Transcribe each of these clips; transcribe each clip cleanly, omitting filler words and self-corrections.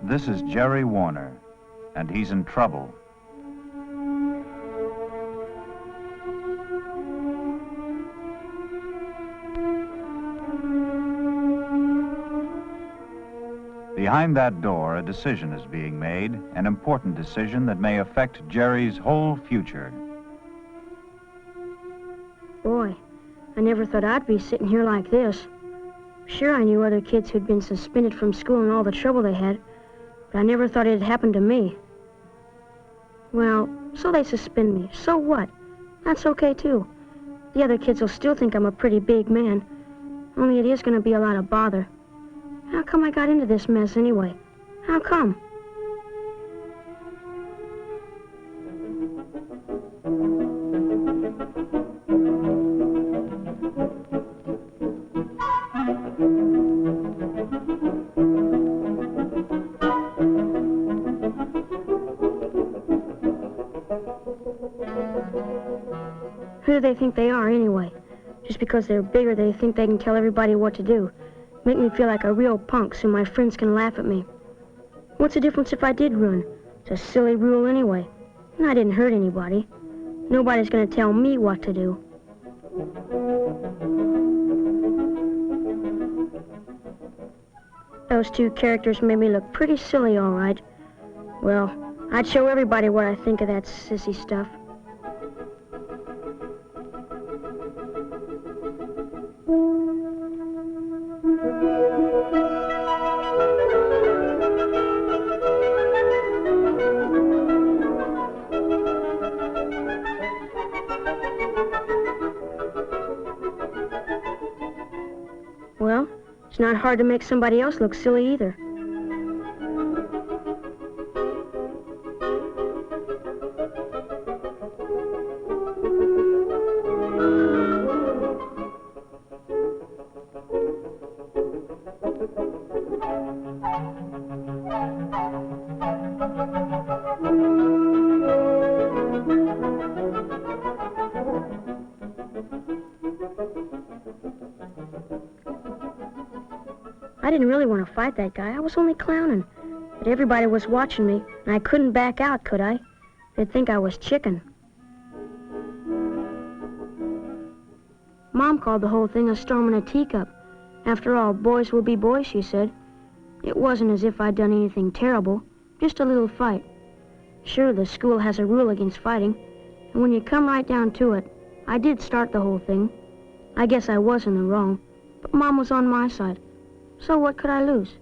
This is Jerry Warner, and he's in trouble. Behind that door, a decision is being made, an important decision that may affect Jerry's whole future. Boy, I never thought I'd be sitting here like this. Sure, I knew other kids who'd been suspended from school and all the trouble they had, but I never thought it'd happen to me. Well, so they suspend me. So what? That's okay, too. The other kids will still think I'm a pretty big man, only it is going to be a lot of bother. How come I got into this mess anyway? How come? Who do they think they are anyway? Just because they're bigger, they think they can tell everybody what to do. Make me feel like a real punk so my friends can laugh at me. What's the difference if I did run? It's a silly rule anyway. And I didn't hurt anybody. Nobody's gonna tell me what to do. Those two characters made me look pretty silly, all right. Well, I'd show everybody what I think of that sissy stuff. Well, it's not hard to make somebody else look silly either. I didn't really want to fight that guy. I was only clowning. But everybody was watching me, and I couldn't back out, could I? They'd think I was chicken. Mom called the whole thing a storm in a teacup. After all, boys will be boys, she said. It wasn't as if I'd done anything terrible, just a little fight. Sure, the school has a rule against fighting, and when you come right down to it, I did start the whole thing. I guess I was in the wrong, but Mom was on my side. So what could I lose?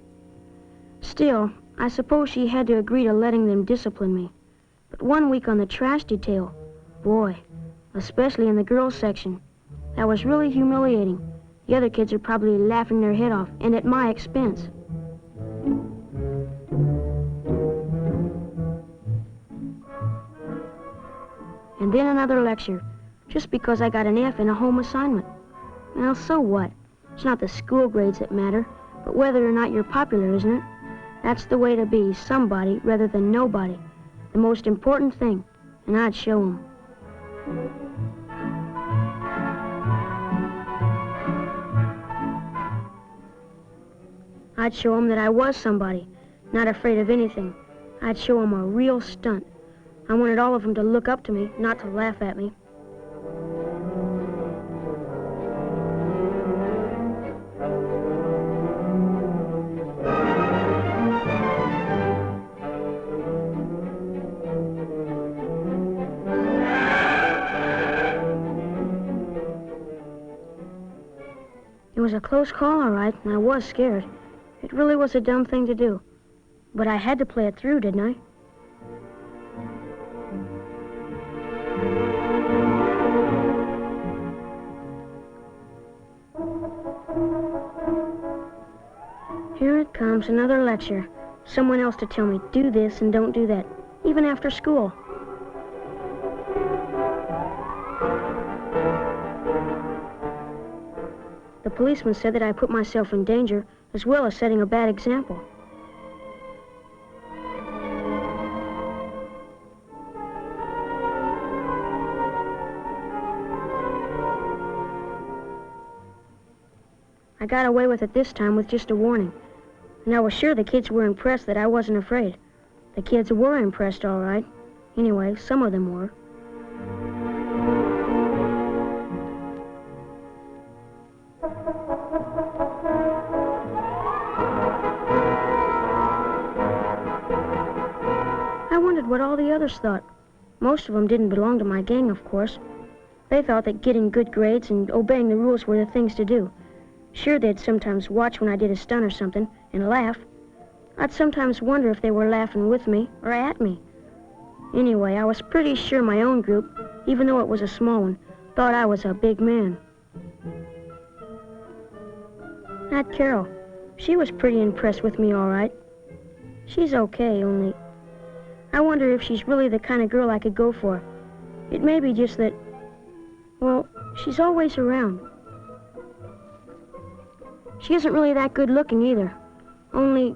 Still, I suppose she had to agree to letting them discipline me. But 1 week on the trash detail, boy, especially in the girls' section, that was really humiliating. The other kids are probably laughing their head off, and at my expense. And then another lecture, just because I got an F in a home assignment. Well, so what? It's not the school grades that matter, but whether or not you're popular, isn't it? That's the way to be, somebody rather than nobody. The most important thing, and I'd show 'em. I'd show 'em that I was somebody, not afraid of anything. I'd show 'em a real stunt. I wanted all of them to look up to me, not to laugh at me. It was a close call, all right, and I was scared. It really was a dumb thing to do. But I had to play it through, didn't I? Here it comes, another lecture. Someone else to tell me, do this and don't do that, even after school. The policeman said that I put myself in danger, as well as setting a bad example. I got away with it this time with just a warning. And I was sure the kids were impressed that I wasn't afraid. The kids were impressed, all right. Anyway, some of them were. I wondered what all the others thought. Most of them didn't belong to my gang, of course. They thought that getting good grades and obeying the rules were the things to do. Sure, they'd sometimes watch when I did a stunt or something and laugh. I'd sometimes wonder if they were laughing with me or at me. Anyway, I was pretty sure my own group, even though it was a small one, thought I was a big man. That Carol, she was pretty impressed with me, all right. She's okay, only I wonder if she's really the kind of girl I could go for. It may be just that, well, she's always around. She isn't really that good looking either, only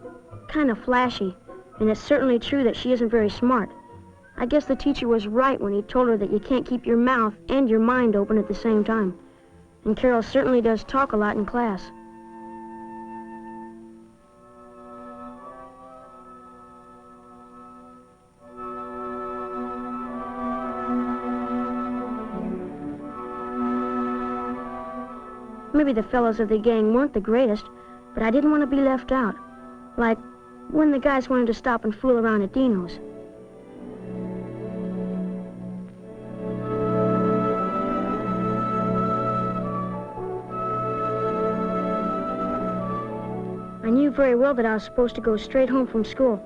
kind of flashy, and it's certainly true that she isn't very smart. I guess the teacher was right when he told her that you can't keep your mouth and your mind open at the same time. And Carol certainly does talk a lot in class. Maybe the fellows of the gang weren't the greatest, but I didn't want to be left out. Like when the guys wanted to stop and fool around at Dino's. I knew very well that I was supposed to go straight home from school,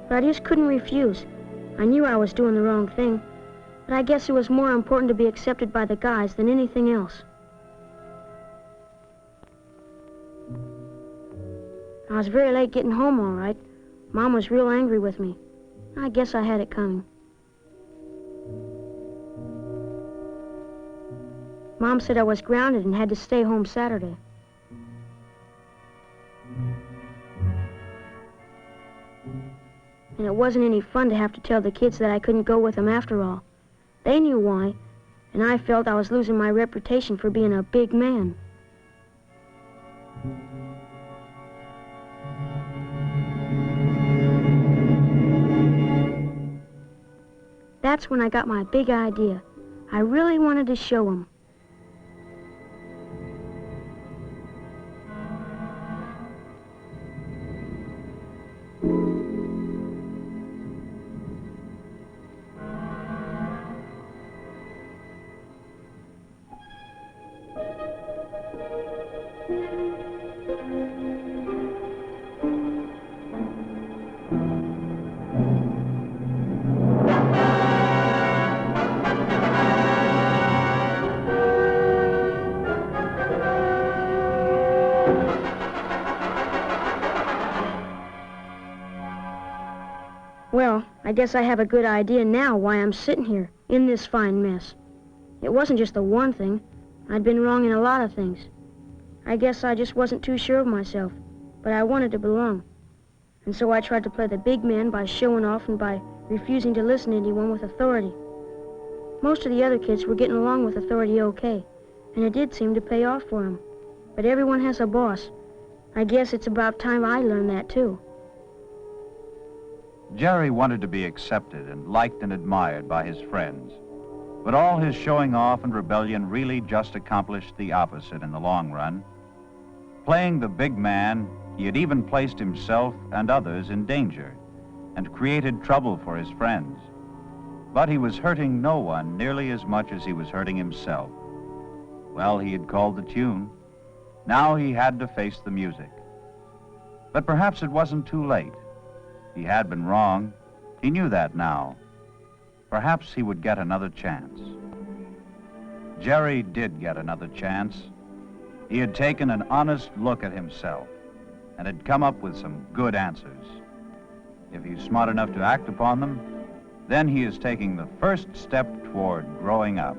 but I just couldn't refuse. I knew I was doing the wrong thing, but I guess it was more important to be accepted by the guys than anything else. I was very late getting home, all right. Mom was real angry with me. I guess I had it coming. Mom said I was grounded and had to stay home Saturday. And it wasn't any fun to have to tell the kids that I couldn't go with them after all. They knew why, and I felt I was losing my reputation for being a big man. That's when I got my big idea. I really wanted to show them. Well, I guess I have a good idea now why I'm sitting here, in this fine mess. It wasn't just the one thing. I'd been wrong in a lot of things. I guess I just wasn't too sure of myself, but I wanted to belong. And so I tried to play the big man by showing off and by refusing to listen to anyone with authority. Most of the other kids were getting along with authority okay, and it did seem to pay off for them. But everyone has a boss. I guess it's about time I learned that too. Jerry wanted to be accepted and liked and admired by his friends. But all his showing off and rebellion really just accomplished the opposite in the long run. Playing the big man, he had even placed himself and others in danger and created trouble for his friends. But he was hurting no one nearly as much as he was hurting himself. Well, he had called the tune. Now he had to face the music. But perhaps it wasn't too late. He had been wrong. He knew that now. Perhaps he would get another chance. Jerry did get another chance. He had taken an honest look at himself and had come up with some good answers. If he's smart enough to act upon them, then he is taking the first step toward growing up.